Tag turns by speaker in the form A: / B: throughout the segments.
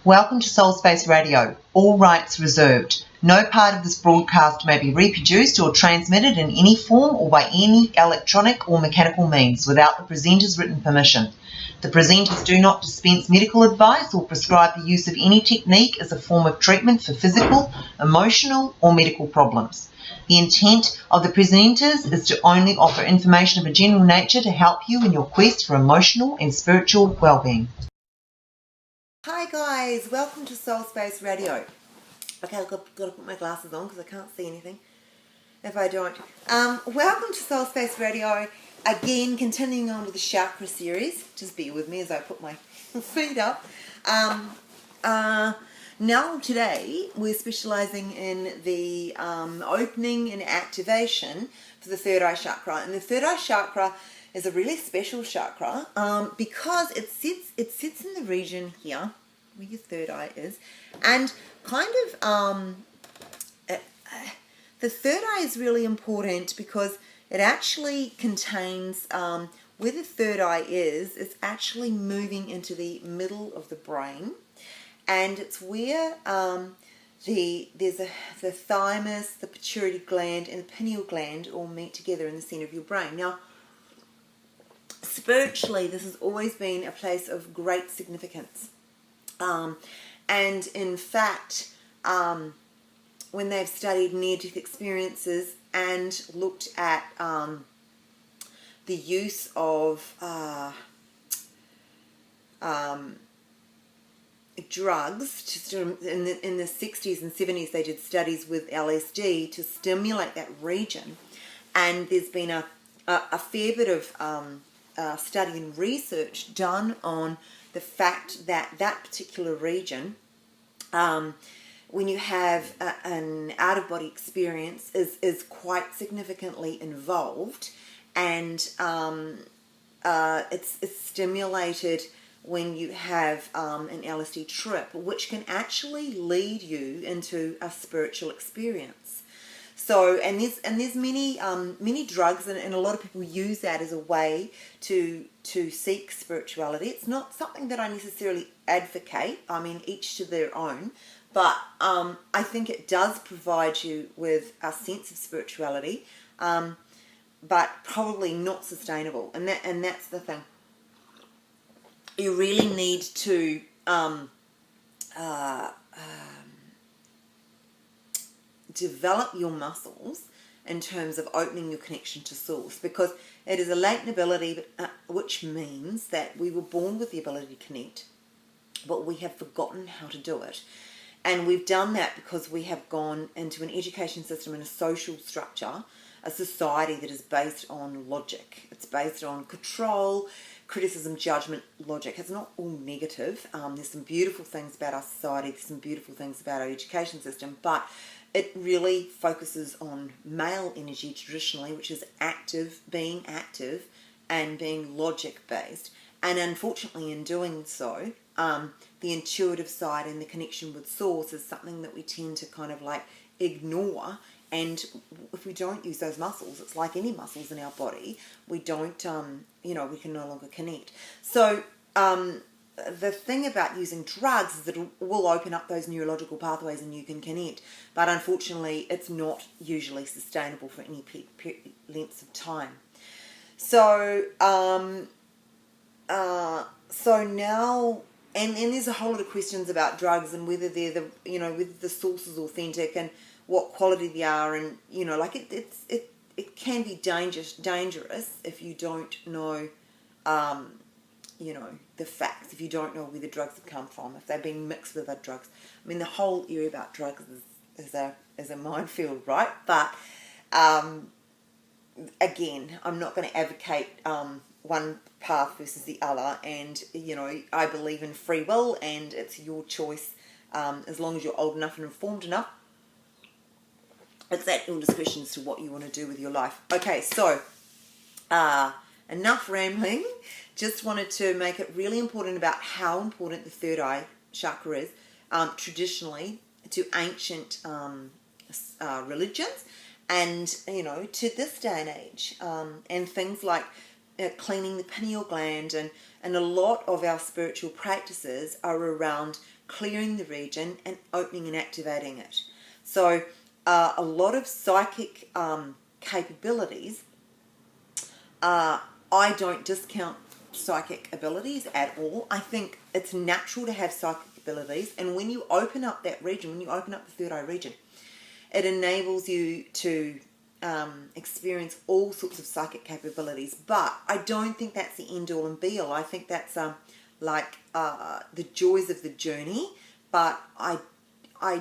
A: Welcome to Soul Space Radio. All rights reserved. No part of this broadcast may be reproduced or transmitted in any form or by any electronic or mechanical means without the presenter's written permission. The presenters do not dispense medical advice or prescribe the use of any technique as a form of treatment for physical, emotional, or medical problems. The intent of the presenters is to only offer information of a general nature to help you in your quest for emotional and spiritual well-being. Hi guys, welcome to Soul Space Radio. Okay, I've got to put my glasses on because I can't see anything if I don't. Welcome to Soul Space Radio. Again, continuing on with the chakra series. Just bear with me as I put my feet up. Now today we're specialising in the opening and activation for the Third Eye Chakra. And the Third Eye Chakra is a really special chakra because it sits in the region here where your third eye is, and kind of the third eye is really important because it actually contains where the third eye is. It's actually moving into the middle of the brain, and it's where the thymus, the pituitary gland, and the pineal gland all meet together in the center of your brain. Now, spiritually, this has always been a place of great significance. And in fact, when they've studied near-death experiences and looked at the use of drugs, in the 60s and 70s, they did studies with LSD to stimulate that region. And there's been a fair bit of study and research done on the fact that that particular region, when you have an out-of-body experience, is quite significantly involved, and it's stimulated when you have an LSD trip, which can actually lead you into a spiritual experience. So, and there's many drugs, and a lot of people use that as a way to seek spirituality. It's not something that I necessarily advocate. I mean, each to their own. But I think it does provide you with a sense of spirituality, but probably not sustainable. And that's the thing. You really need to develop your muscles in terms of opening your connection to source, because it is a latent ability, which means that we were born with the ability to connect, but we have forgotten how to do it. And we've done that because we have gone into an education system and a social structure, a society that is based on logic. It's based on control, criticism, judgment, logic. It's not all negative. There's some beautiful things about our society, there's some beautiful things about our education system, but it really focuses on male energy traditionally, which is being active and being logic-based. And unfortunately, in doing so, the intuitive side and the connection with source is something that we tend to kind of like ignore. And if we don't use those muscles, it's like any muscles in our body, we don't, we can no longer connect. So, the thing about using drugs is that it will open up those neurological pathways and you can connect. But unfortunately, it's not usually sustainable for any lengths of time. So, now, and there's a whole lot of questions about drugs and whether they're whether the source is authentic and what quality they are, and it can be dangerous if you don't know. The facts, if you don't know where the drugs have come from, if they've been mixed with other drugs. I mean, the whole area about drugs is a minefield, right? But again, I'm not going to advocate one path versus the other, and I believe in free will, and it's your choice as long as you're old enough and informed enough. It's at your discretion as to what you want to do with your life. Okay, so enough rambling. Just wanted to make it really important about how important the third eye chakra is traditionally to ancient religions, and to this day and age, and things like cleaning the pineal gland, and a lot of our spiritual practices are around clearing the region and opening and activating it. So a lot of psychic capabilities, I don't discount psychic abilities at all. I think it's natural to have psychic abilities, and when you open up that region, when you open up the third eye region, it enables you to experience all sorts of psychic capabilities. But I don't think that's the end all and be all. I think that's like the joys of the journey, but I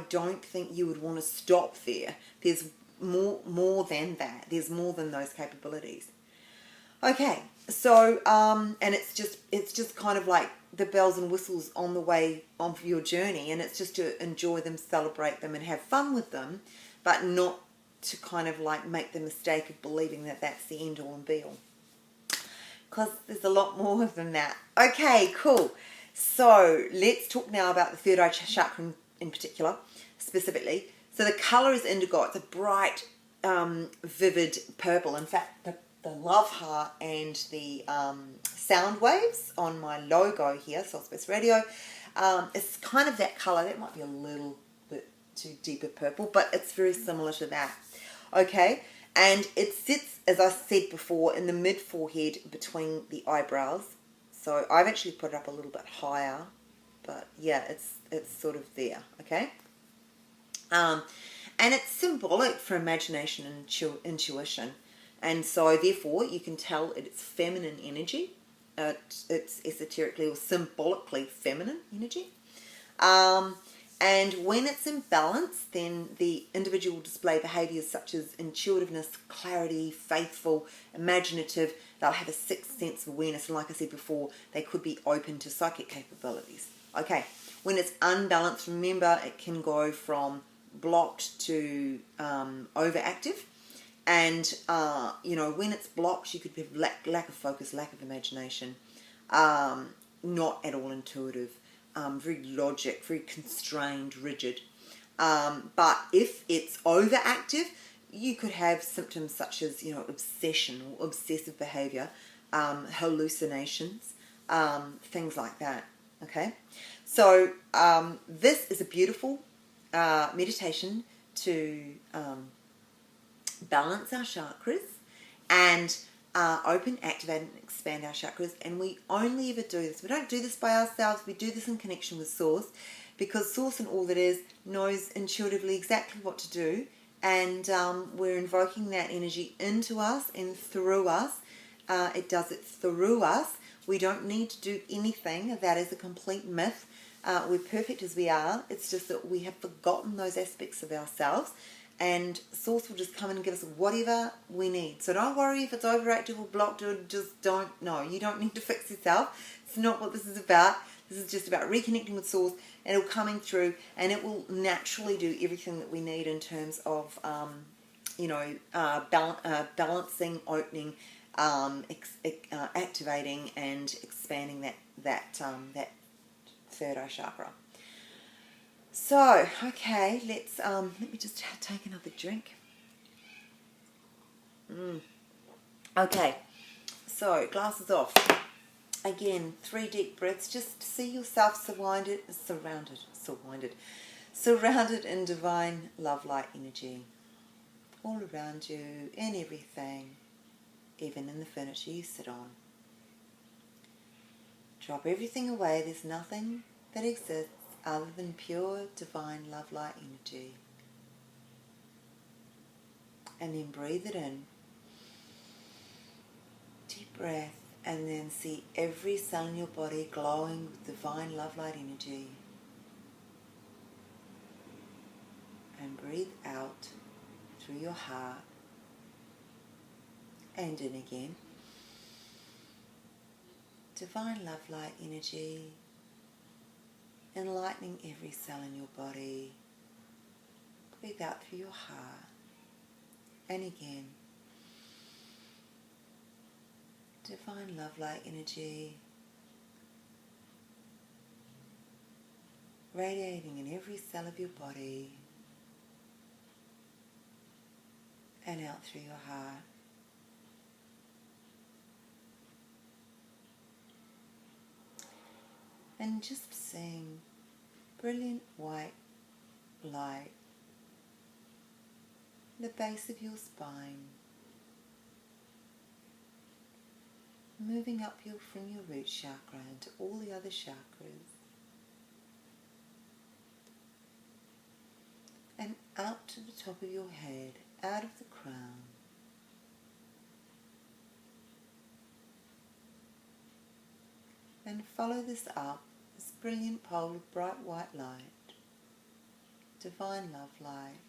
A: don't think you would want to stop there. There's more than that. There's more than those capabilities. Okay, so and it's just kind of like the bells and whistles on the way on your journey, and it's just to enjoy them, celebrate them, and have fun with them, but not to kind of like make the mistake of believing that that's the end all and be all, because there's a lot more than that. Okay, cool. So let's talk now about the third eye chakra in particular, specifically. So the color is indigo. It's a bright, vivid purple. In fact, the love heart and the sound waves on my logo here, Soul Space Radio, it's kind of that color. That might be a little bit too deeper purple, but it's very similar to that. Okay, and it sits, as I said before, in the mid forehead between the eyebrows. So I've actually put it up a little bit higher, but yeah, it's sort of there. Okay, and it's symbolic for imagination and intuition, and so therefore you can tell it's feminine energy. It's esoterically or symbolically feminine energy. And when it's in balance, then the individual will display behaviors such as intuitiveness, clarity, faithful, imaginative. They'll have a sixth sense of awareness, and like I said before, they could be open to psychic capabilities. Okay, when it's unbalanced, remember, it can go from blocked to overactive. And, when it's blocked, you could have lack of focus, lack of imagination, not at all intuitive. Very logic, very constrained, rigid. But if it's overactive, you could have symptoms such as, obsession or obsessive behavior, hallucinations, things like that. Okay, so this is a beautiful meditation to balance our chakras and open, activate, and expand our chakras. And we only ever do this. We don't do this by ourselves. We do this in connection with Source, because Source and all that is knows intuitively exactly what to do, and we're invoking that energy into us and through us. It does it through us. We don't need to do anything. That is a complete myth. We're perfect as we are. It's just that we have forgotten those aspects of ourselves, and Source will just come in and give us whatever we need. So don't worry if it's overactive or blocked, or just don't. No, you don't need to fix yourself. It's not what this is about. This is just about reconnecting with Source, and it'll coming through, and it will naturally do everything that we need in terms of, balancing, opening, activating, and expanding that third eye chakra. So, okay, let me just take another drink. Okay, so glasses off. Again, 3 deep breaths. Just see yourself surrounded in divine love light energy. All around you, in everything, even in the furniture you sit on. Drop everything away. There's nothing that exists other than pure divine love light energy. And then breathe it in. Deep breath. And then see every cell in your body glowing with divine love light energy. And breathe out through your heart. And in again. Divine love light energy, enlightening every cell in your body. Breathe out through your heart. And again. Divine love light energy, radiating in every cell of your body. And out through your heart. and just seeing brilliant white light the base of your spine, moving up from your root chakra into all the other chakras, and out to the top of your head, out of the crown. And follow this up, this brilliant pole of bright white light, divine love light,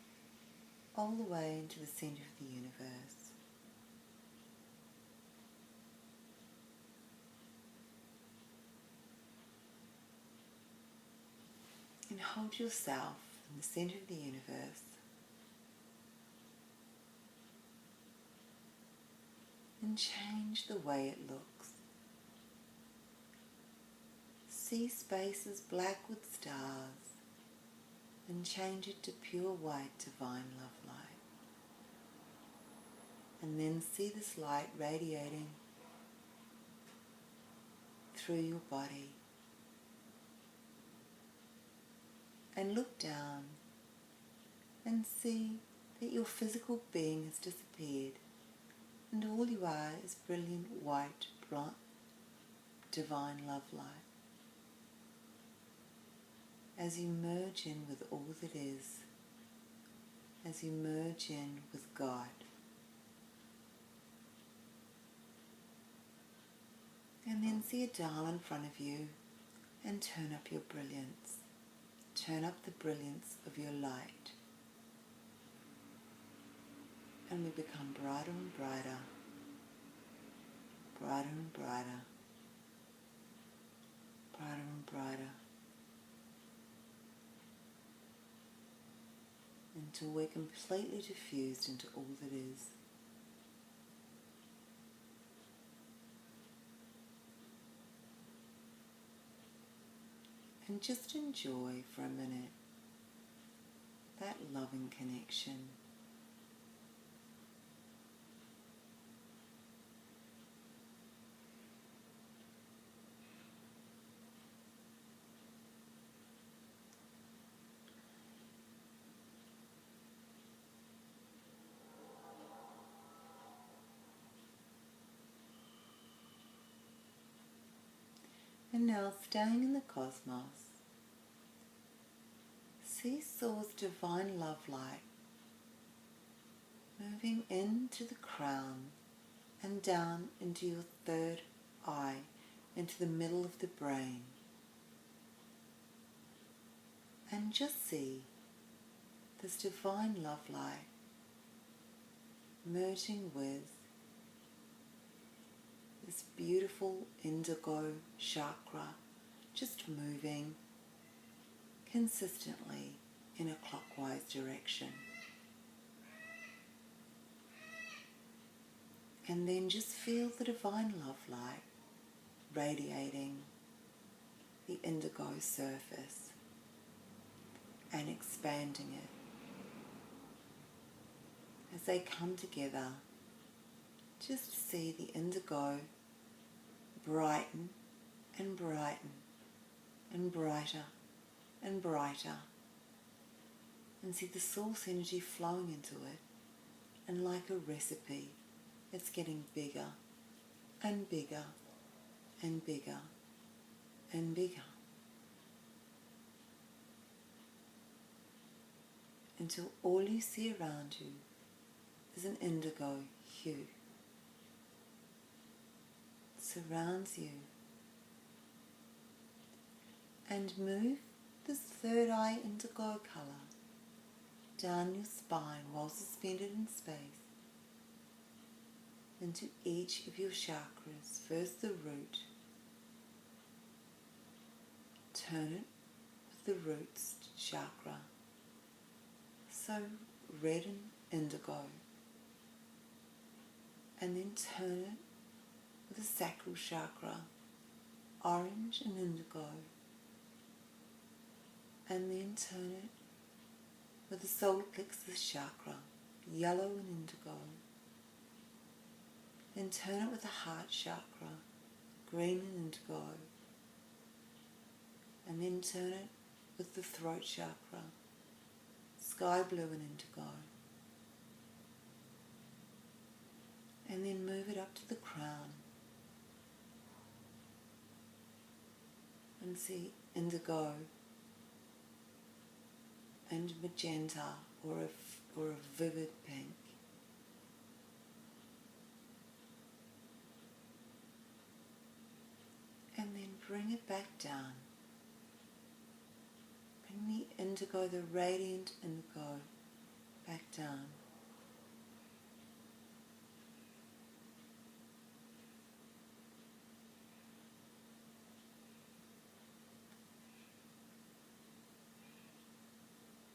A: all the way into the centre of the universe. And hold yourself in the centre of the universe. And change the way it looks. See space as black with stars and change it to pure white divine love light. And then see this light radiating through your body. And look down and see that your physical being has disappeared and all you are is brilliant white, bright, divine love light. As you merge in with all that is, as you merge in with God. And then see a dial in front of you and turn up your brilliance. Turn up the brilliance of your light. And we become brighter and brighter, brighter and brighter, brighter and brighter, until we're completely diffused into all that is. And just enjoy for a minute that loving connection. And now, staying in the cosmos, see Sour's divine love light moving into the crown and down into your third eye, into the middle of the brain. And just see this divine love light merging with this beautiful indigo chakra, just moving consistently in a clockwise direction. And then just feel the divine love light radiating the indigo surface and expanding it. As they come together, just see the indigo brighten and brighten and brighter and brighter, and see the source energy flowing into it, and like a recipe, it's getting bigger and bigger and bigger and bigger, until all you see around you is an indigo hue. Surrounds you, and move this third eye indigo colour down your spine while suspended in space into each of your chakras. First the root, turn it with the roots chakra, so red and indigo, and then turn it with the sacral chakra, orange and indigo, and then turn it with the solar plexus chakra, yellow and indigo, then turn it with the heart chakra, green and indigo, and then turn it with the throat chakra, sky blue and indigo, and then move it up to the crown and see indigo and magenta or a vivid pink. And then bring it back down. Bring the indigo, the radiant indigo, back down.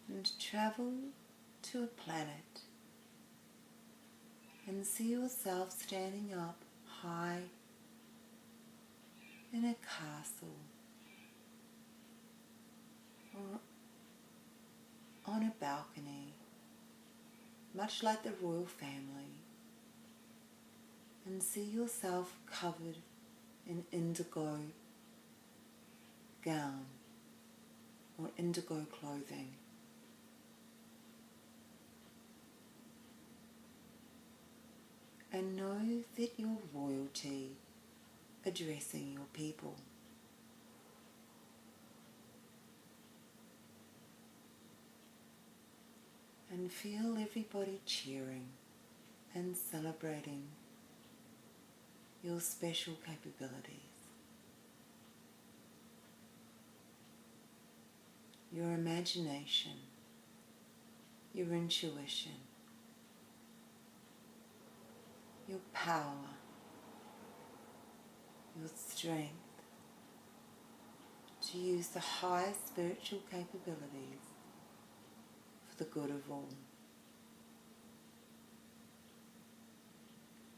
A: And travel to a planet and see yourself standing up high in a castle or on a balcony, much like the royal family, and see yourself covered in indigo gown or indigo clothing. And know that you're royalty addressing your people. And feel everybody cheering and celebrating your special capabilities. Your imagination, your intuition, your power, your strength to use the highest spiritual capabilities for the good of all.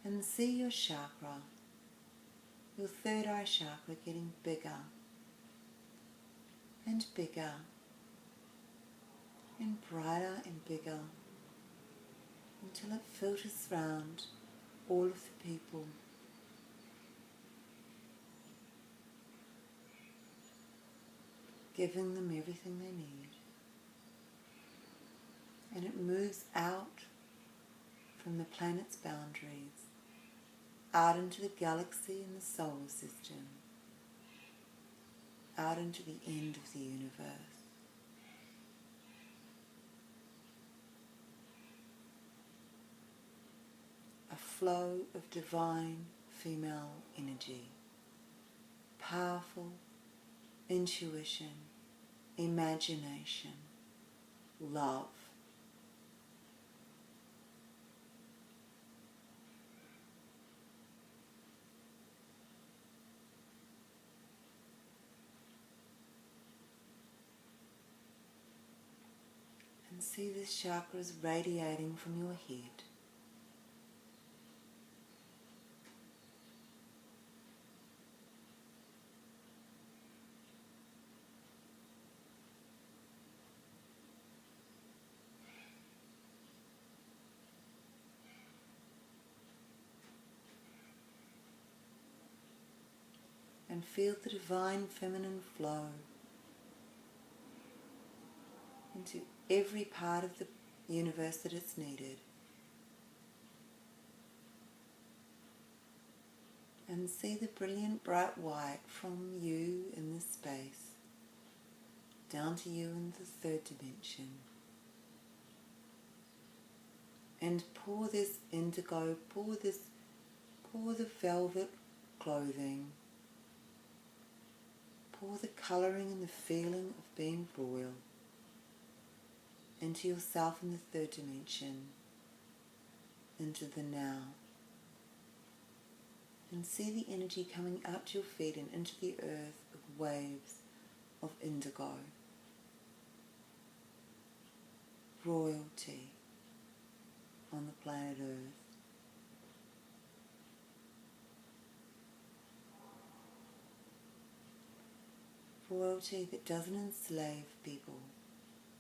A: And see your chakra, your third eye chakra, getting bigger and bigger and brighter and bigger until it filters around all of the people. Giving them everything they need. And it moves out from the planet's boundaries, out into the galaxy and the solar system, out into the end of the universe. A flow of divine female energy, powerful intuition, imagination, love. And see this chakras radiating from your head. And feel the divine feminine flow into every part of the universe that it's needed. And see the brilliant bright white from you in this space down to you in the third dimension. And pour this indigo, pour the velvet clothing, pour the colouring and the feeling of being royal into yourself in the third dimension, into the now. And see the energy coming out to your feet and into the earth of waves of indigo. Royalty on the planet Earth. Royalty that doesn't enslave people,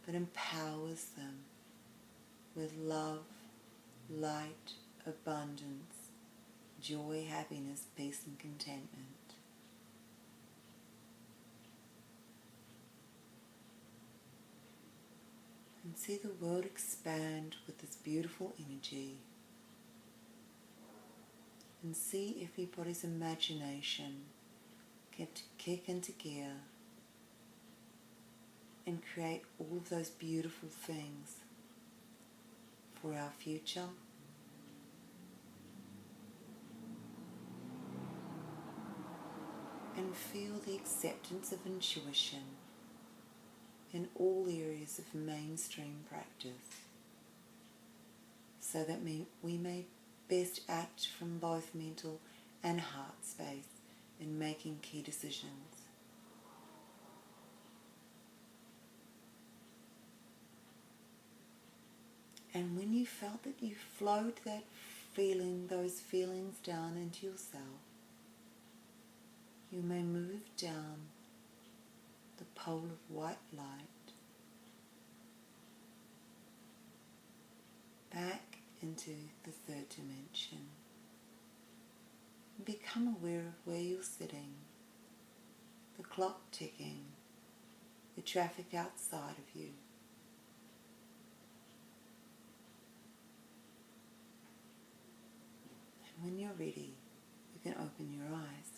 A: but empowers them with love, light, abundance, joy, happiness, peace and contentment. And see the world expand with this beautiful energy. And see everybody's imagination kick into gear and create all of those beautiful things for our future. And feel the acceptance of intuition in all areas of mainstream practice, so that we may best act from both mental and heart space in making key decisions. And when you felt that you flowed those feelings down into yourself, you may move down the pole of white light back into the third dimension. And become aware of where you're sitting, the clock ticking, the traffic outside of you. And when you're ready, you can open your eyes.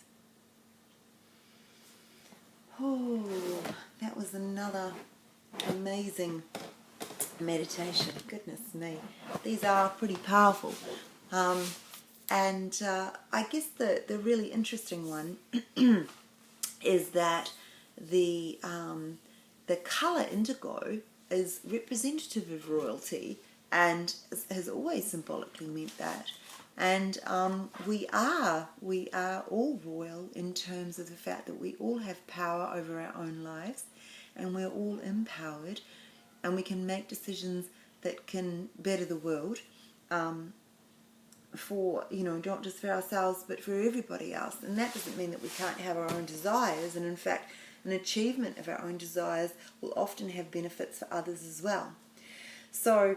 A: Oh, that was another amazing meditation. Goodness me, these are pretty powerful. And I guess the really interesting one is that the colour indigo is representative of royalty and has always symbolically meant that. And we are all royal in terms of the fact that we all have power over our own lives, and we're all empowered, and we can make decisions that can better the world for, not just for ourselves but for everybody else. And that doesn't mean that we can't have our own desires, and in fact an achievement of our own desires will often have benefits for others as well. So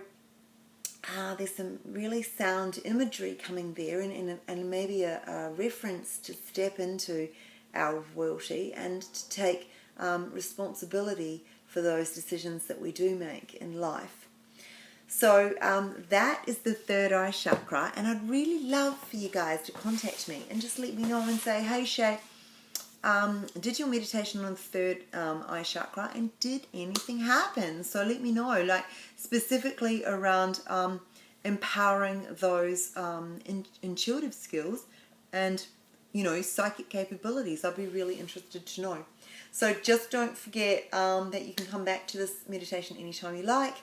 A: there's some really sound imagery coming there, and maybe a reference to step into our royalty and to take responsibility for those decisions that we do make in life. So that is the third eye chakra, and I'd really love for you guys to contact me and just let me know and say, hey Shay, did your meditation on the third eye chakra and did anything happen? So let me know, like specifically around empowering those intuitive skills and psychic capabilities. I'd be really interested to know. So just don't forget that you can come back to this meditation anytime you like,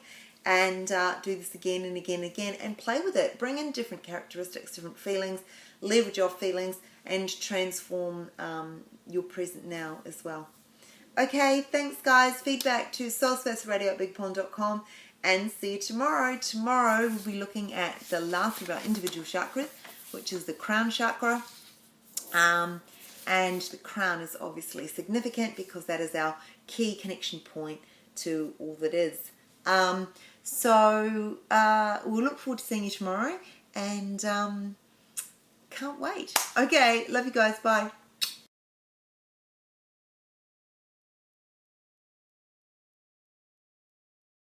A: and do this again and again and again, and play with it. Bring in different characteristics, different feelings, leverage your feelings, and transform your present now as well. Okay, thanks guys. Feedback to soulspaceradio@bigpond.com, and see you tomorrow. Tomorrow we'll be looking at the last of our individual chakras, which is the crown chakra. And the crown is obviously significant because that is our key connection point to all that is. So we'll look forward to seeing you tomorrow, and can't wait. Okay, love you guys. Bye.